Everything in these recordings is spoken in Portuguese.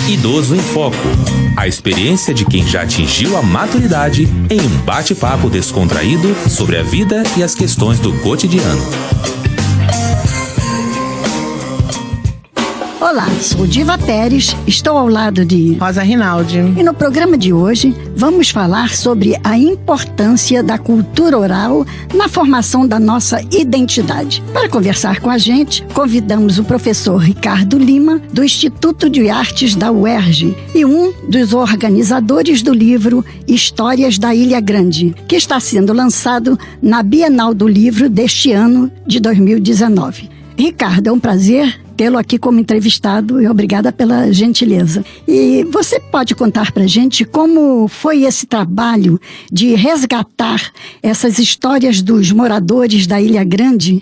Idoso em Foco. A experiência de quem já atingiu a maturidade em um bate-papo descontraído sobre a vida e as questões do cotidiano. Olá, sou Diva Pérez, estou ao lado de Rosa Rinaldi. E no programa de hoje vamos falar sobre a importância da cultura oral na formação da nossa identidade. Para conversar com a gente, convidamos o professor Ricardo Lima, do Instituto de Artes da UERJ, e um dos organizadores do livro Histórias da Ilha Grande, que está sendo lançado na Bienal do Livro deste ano de 2019. Ricardo, é um prazer tê-lo aqui como entrevistado e obrigada pela gentileza. E você pode contar pra gente como foi esse trabalho de resgatar essas histórias dos moradores da Ilha Grande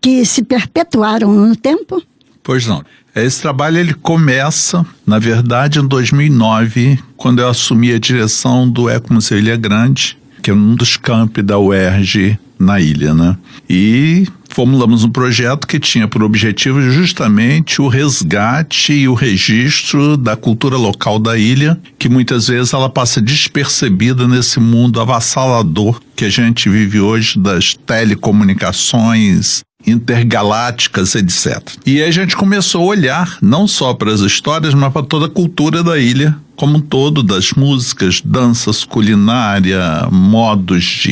que se perpetuaram no tempo? Pois não. Esse trabalho ele começa, na verdade, em 2009, quando eu assumi a direção do Ecomuseu Ilha Grande, que é um dos campi da UERJ na ilha, né? E formulamos um projeto que tinha por objetivo justamente o resgate e o registro da cultura local da ilha, que muitas vezes ela passa despercebida nesse mundo avassalador que a gente vive hoje das telecomunicações intergalácticas, etc. E aí a gente começou a olhar não só para as histórias, mas para toda a cultura da ilha como um todo, das músicas, danças, culinária, modos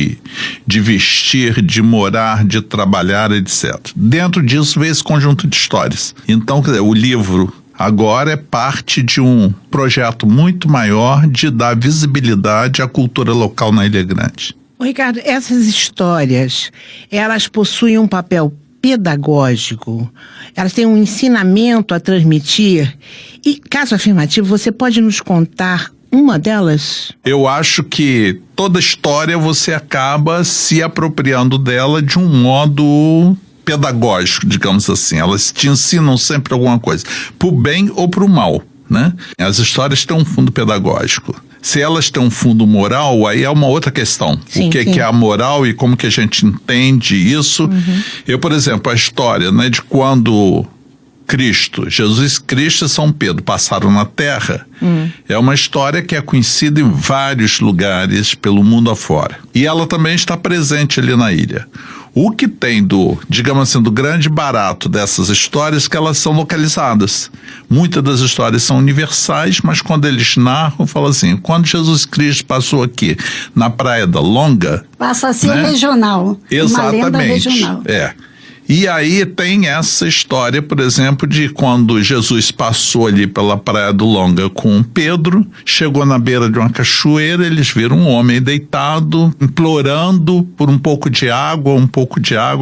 de vestir, de morar, de trabalhar, etc. Dentro disso veio esse conjunto de histórias. Então, quer dizer, o livro agora é parte de um projeto muito maior de dar visibilidade à cultura local na Ilha Grande. Ricardo, essas histórias, elas possuem um papel pedagógico, elas têm um ensinamento a transmitir e, caso afirmativo, você pode nos contar uma delas? Eu acho que toda história você acaba se apropriando dela de um modo pedagógico, digamos assim. Elas te ensinam sempre alguma coisa, pro bem ou pro mal, né? As histórias têm um fundo pedagógico. Se elas têm um fundo moral, aí é uma outra questão. Sim, o que é a moral e como que a gente entende isso. Eu, por exemplo, a história, né, de quando Jesus Cristo e São Pedro passaram na Terra, é uma história que é conhecida em vários lugares pelo mundo afora. E ela também está presente ali na ilha. O que tem digamos assim, do grande barato dessas histórias é que elas são localizadas. Muitas das histórias são universais, mas quando eles narram, falam assim, quando Jesus Cristo passou aqui na Praia da Longa... Passa a ser regional. Exatamente. Uma lenda regional. E aí tem essa história, por exemplo, de quando Jesus passou ali pela Praia do Longa com Pedro, chegou na beira de uma cachoeira, eles viram um homem deitado, implorando por um pouco de água,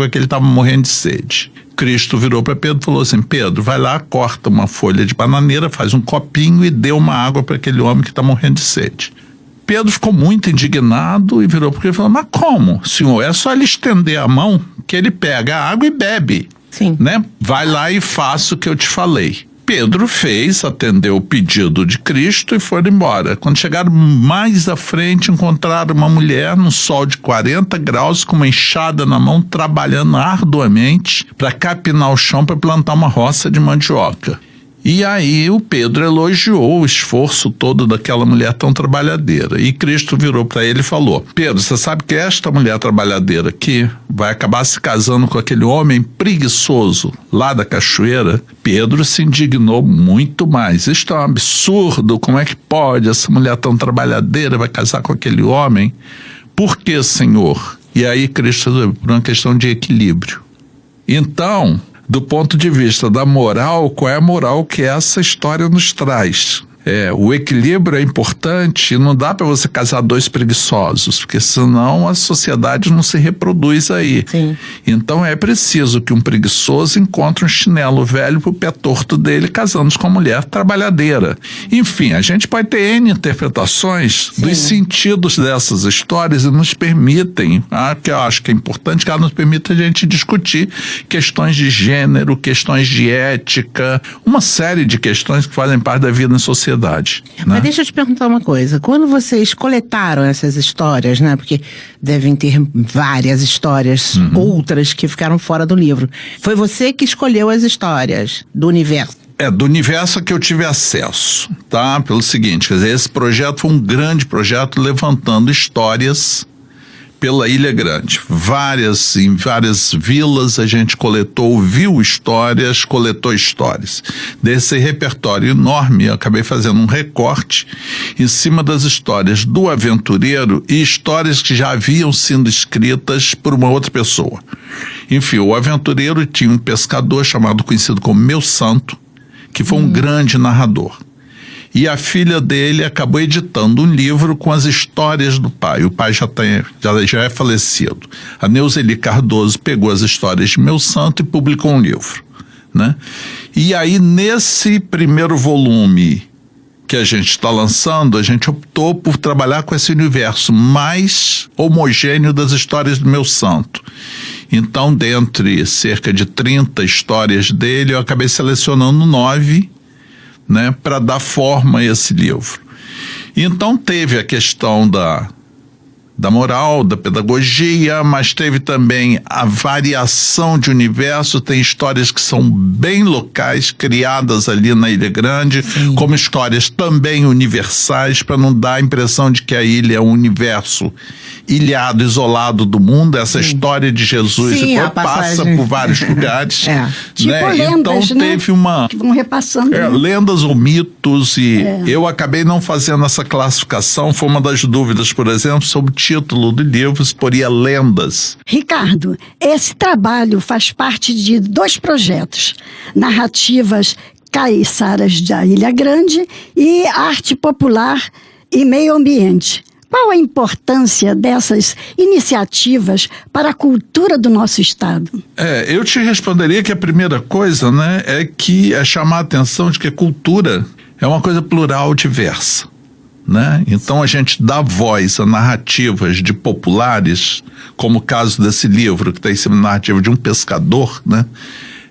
que ele estava morrendo de sede. Cristo virou para Pedro e falou assim, Pedro, vai lá, corta uma folha de bananeira, faz um copinho e dê uma água para aquele homem que está morrendo de sede. Pedro ficou muito indignado e virou para ele e falou, mas como, senhor? É só ele estender a mão que ele pega a água e bebe. Sim. Né? Vai lá e faça o que eu te falei. Pedro fez, atendeu o pedido de Cristo e foram embora. Quando chegaram mais à frente, encontraram uma mulher no sol de 40 graus, com uma enxada na mão, trabalhando arduamente para capinar o chão para plantar uma roça de mandioca. E aí o Pedro elogiou o esforço todo daquela mulher tão trabalhadeira. E Cristo virou para ele e falou, Pedro, você sabe que esta mulher trabalhadeira aqui vai acabar se casando com aquele homem preguiçoso lá da cachoeira? Pedro se indignou muito mais. Isto é um absurdo, como é que pode? Essa mulher tão trabalhadeira vai casar com aquele homem? Por que, Senhor? E aí Cristo, por uma questão de equilíbrio. Então, do ponto de vista da moral, qual é a moral que essa história nos traz? O equilíbrio é importante e não dá para você casar dois preguiçosos, porque senão a sociedade não se reproduz aí. Sim. Então é preciso que um preguiçoso encontre um chinelo velho pro pé torto dele, casando-se com uma mulher trabalhadeira. Enfim, a gente pode ter N interpretações dos sentidos dessas histórias e nos permitem, que eu acho que é importante, que ela nos permita a gente discutir questões de gênero, questões de ética, uma série de questões que fazem parte da vida em sociedade. Mas deixa eu te perguntar uma coisa. Quando vocês coletaram essas histórias, né? Porque devem ter várias histórias, outras que ficaram fora do livro. Foi você que escolheu as histórias do universo Do universo que eu tive acesso, tá? Pelo seguinte, quer dizer, esse projeto foi um grande projeto levantando histórias pela Ilha Grande. Em várias vilas a gente viu histórias, coletou histórias. Desse repertório enorme, eu acabei fazendo um recorte em cima das histórias do aventureiro e histórias que já haviam sido escritas por uma outra pessoa. Enfim, o aventureiro tinha um pescador conhecido como Meu Santo, que foi um grande narrador. E a filha dele acabou editando um livro com as histórias do pai. O pai já é falecido. A Neuzeli Cardoso pegou as histórias de Meu Santo e publicou um livro, né? E aí, nesse primeiro volume que a gente está lançando, a gente optou por trabalhar com esse universo mais homogêneo das histórias do Meu Santo. Então, dentre cerca de 30 histórias dele, eu acabei selecionando 9, né, para dar forma a esse livro. Então teve a questão da moral, da pedagogia, mas teve também a variação de universo. Tem histórias que são bem locais, criadas ali na Ilha Grande, sim, como histórias também universais, para não dar a impressão de que a ilha é um universo ilhado, isolado do mundo. Essa sim, história de Jesus, sim, passa por vários lugares. Tipo lendas, então teve que vão repassando. Lendas ou mitos, e eu acabei não fazendo essa classificação. Foi uma das dúvidas, por exemplo, sobre o título do livro, se poria lendas. Ricardo, esse trabalho faz parte de 2 projetos: Narrativas Caiçaras da Ilha Grande e Arte Popular e Meio Ambiente. Qual a importância dessas iniciativas para a cultura do nosso estado? Eu te responderia que a primeira coisa, né, é chamar a atenção de que a cultura é uma coisa plural, diversa, né? Então a gente dá voz a narrativas de populares, como o caso desse livro, que está em cima da narrativa de um pescador, né?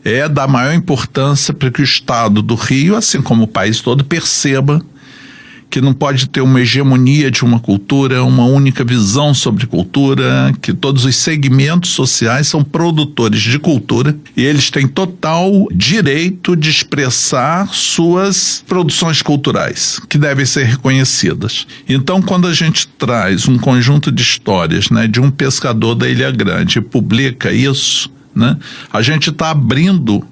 É da maior importância para que o estado do Rio, assim como o país todo, perceba que não pode ter uma hegemonia de uma cultura, uma única visão sobre cultura, que todos os segmentos sociais são produtores de cultura e eles têm total direito de expressar suas produções culturais, que devem ser reconhecidas. Então, quando a gente traz um conjunto de histórias, né, de um pescador da Ilha Grande e publica isso, né, a gente está abrindo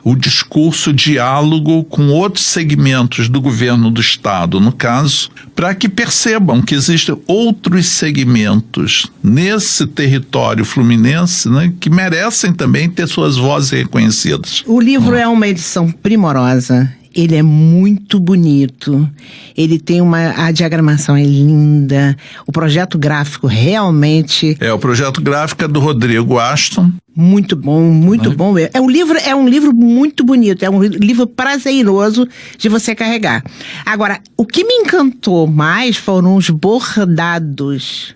o discurso, o diálogo com outros segmentos do governo do estado, no caso, para que percebam que existem outros segmentos nesse território fluminense, né, que merecem também ter suas vozes reconhecidas. O livro é uma edição primorosa. Ele é muito bonito, ele tem a diagramação é linda, o projeto gráfico realmente... O projeto gráfico é do Rodrigo Aston. Muito bom, muito bom. É um livro muito bonito, é um livro prazeroso de você carregar. Agora, o que me encantou mais foram os bordados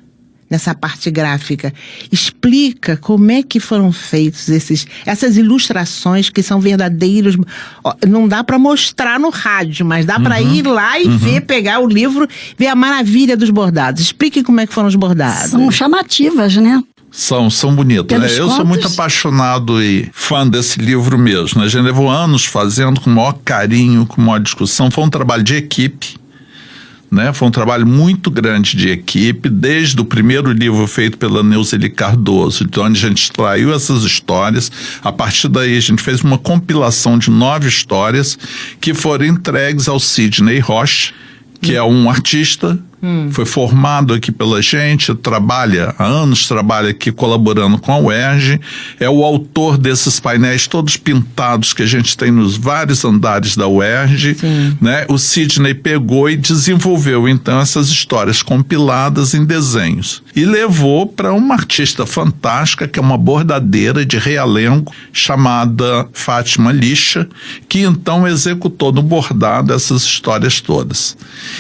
nessa parte gráfica. Explica como é que foram feitos essas ilustrações que são verdadeiros. Não dá para mostrar no rádio, mas dá para ir lá e ver, pegar o livro, ver a maravilha dos bordados. Explique como é que foram os bordados. São chamativas, né? São bonitos, né? Eu sou muito apaixonado e fã desse livro mesmo, né? A gente levou anos fazendo com o maior carinho, com a maior discussão. Foi um trabalho de equipe, né? Foi um trabalho muito grande de equipe, desde o primeiro livro feito pela Neuzeli Cardoso, de onde a gente extraiu essas histórias. A partir daí a gente fez uma compilação de 9 histórias que foram entregues ao Sidney Rocha, que é um artista, foi formado aqui pela gente, há anos trabalha aqui colaborando com a UERJ, é o autor desses painéis todos pintados que a gente tem nos vários andares da UERJ, né? O Sidney pegou e desenvolveu então essas histórias compiladas em desenhos e levou para uma artista fantástica, que é uma bordadeira de Realengo, chamada Fátima Lixa, que então executou no bordado essas histórias todas.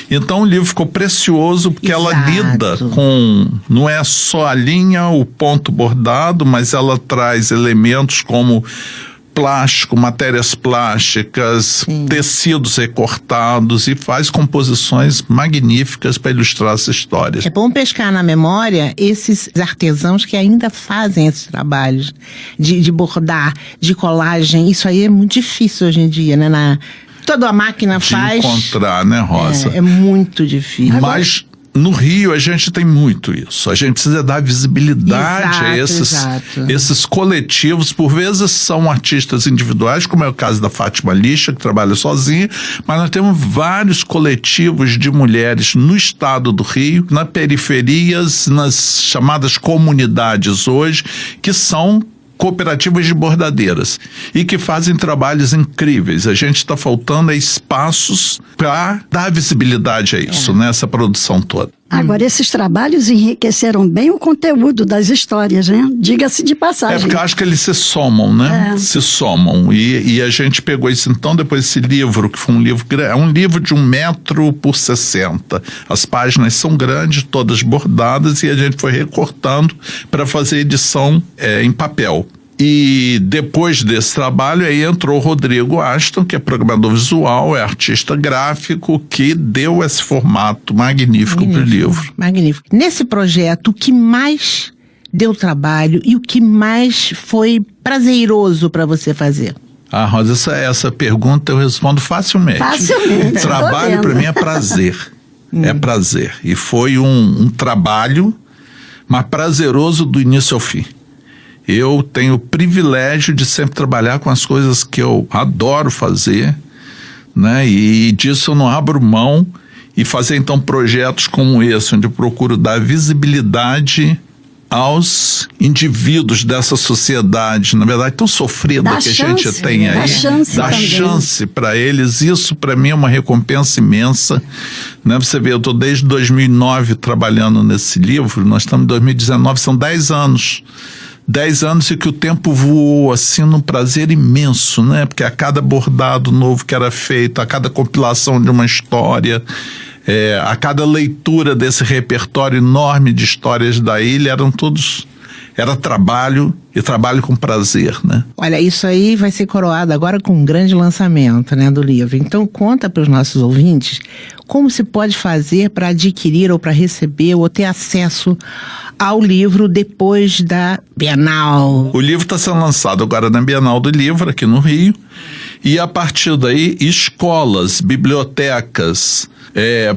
Então o livro ficou precioso, porque ela lida com, não é só a linha, o ponto bordado, mas ela traz elementos como plástico, matérias plásticas, tecidos recortados, e faz composições magníficas para ilustrar essa história. É bom pescar na memória esses artesãos que ainda fazem esses trabalhos de bordar, de colagem. Isso aí é muito difícil hoje em dia, né? Toda a máquina faz. De encontrar, né, Rosa? É muito difícil. Mas no Rio a gente tem muito isso. A gente precisa dar visibilidade a esses coletivos. Por vezes são artistas individuais, como é o caso da Fátima Lixa, que trabalha sozinha, mas nós temos vários coletivos de mulheres no estado do Rio, nas periferias, nas chamadas comunidades hoje, que são cooperativas de bordadeiras e que fazem trabalhos incríveis. A gente está faltando espaços para dar visibilidade a isso, nessa produção toda. Agora, esses trabalhos enriqueceram bem o conteúdo das histórias, né? Diga-se de passagem. É porque eu acho que eles se somam, né? Se somam. E a gente pegou isso, então, depois esse livro, que foi um livro grande, é um livro de 1 metro por 60. As páginas são grandes, todas bordadas, e a gente foi recortando para fazer edição em papel. E depois desse trabalho, aí entrou o Rodrigo Aston, que é programador visual, é artista gráfico, que deu esse formato magnífico para o livro. Magnífico. Nesse projeto, o que mais deu trabalho e o que mais foi prazeroso para você fazer? Rosa, essa pergunta eu respondo facilmente. Facilmente. Trabalho para mim é prazer. É prazer. E foi um trabalho, mas prazeroso do início ao fim. Eu tenho o privilégio de sempre trabalhar com as coisas que eu adoro fazer, né? E disso eu não abro mão, e fazer então projetos como esse, onde eu procuro dar visibilidade aos indivíduos dessa sociedade, na verdade tão sofrida que a gente tem aí, dá chance para eles. Isso para mim é uma recompensa imensa, né? Você vê, eu estou desde 2009 trabalhando nesse livro, nós estamos em 2019, são 10 anos. 10 anos e que o tempo voou assim num prazer imenso, né? Porque a cada bordado novo que era feito, a cada compilação de uma história, a cada leitura desse repertório enorme de histórias da ilha, era trabalho, e trabalho com prazer, né? Olha, isso aí vai ser coroado agora com um grande lançamento, né, do livro. Então conta para os nossos ouvintes como se pode fazer para adquirir ou para receber ou ter acesso ao livro depois da Bienal. O livro está sendo lançado agora na Bienal do Livro, aqui no Rio, e a partir daí escolas, bibliotecas,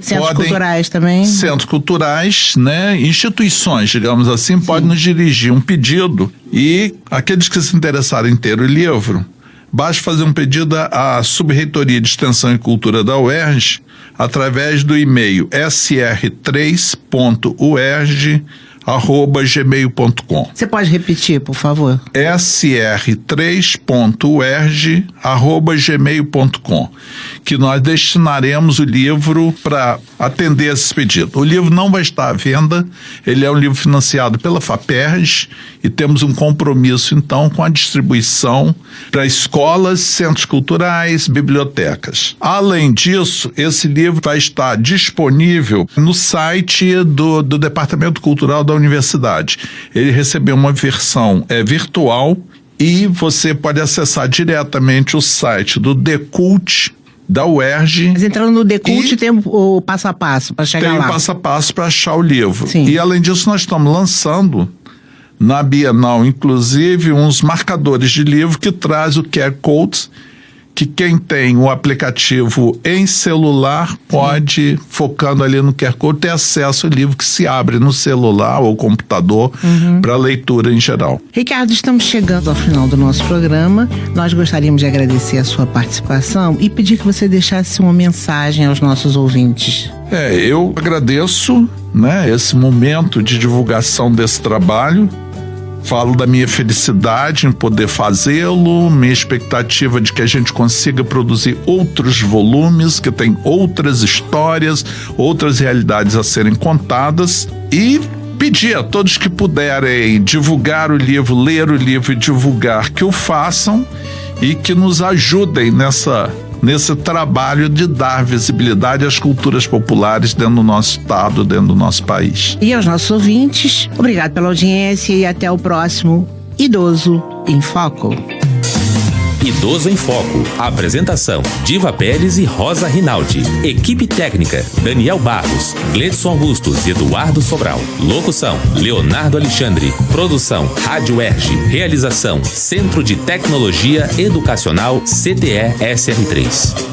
centros culturais também. Centros culturais, né? Instituições, digamos assim, podem nos dirigir um pedido, e aqueles que se interessarem em ter o livro, basta fazer um pedido à Subreitoria de Extensão e Cultura da UERJ através do e-mail sr3.uerj@gmail.com. Você pode repetir, por favor? sr3.uerj@gmail.com, que nós destinaremos o livro para atender esses pedidos. O livro não vai estar à venda, ele é um livro financiado pela FAPERJ, e temos um compromisso então com a distribuição para escolas, centros culturais, bibliotecas. Além disso, esse livro vai estar disponível no site do Departamento Cultural da Universidade. Ele recebeu uma versão virtual, e você pode acessar diretamente o site do Decult da UERJ. Mas entrando no Decult tem o passo a passo para chegar lá. Tem o passo a passo para achar o livro. Sim. E além disso, nós estamos lançando na Bienal, inclusive, uns marcadores de livro que traz o QR Code, que quem tem o aplicativo em celular pode, focando ali no QR Code, ter acesso ao livro que se abre no celular ou computador para leitura em geral. Ricardo, estamos chegando ao final do nosso programa. Nós gostaríamos de agradecer a sua participação e pedir que você deixasse uma mensagem aos nossos ouvintes. Eu agradeço, né, esse momento de divulgação desse trabalho. Falo da minha felicidade em poder fazê-lo, minha expectativa de que a gente consiga produzir outros volumes, que tem outras histórias, outras realidades a serem contadas, e pedir a todos que puderem divulgar o livro, ler o livro e divulgar, que o façam e que nos ajudem nesse trabalho de dar visibilidade às culturas populares dentro do nosso estado, dentro do nosso país. E aos nossos ouvintes, obrigado pela audiência e até o próximo Idoso em Foco. Idoso em Foco. Apresentação: Diva Pérez e Rosa Rinaldi. Equipe técnica: Daniel Barros, Gledson Augustos e Eduardo Sobral. Locução: Leonardo Alexandre. Produção: Rádio Erge. Realização: Centro de Tecnologia Educacional CTE SR3.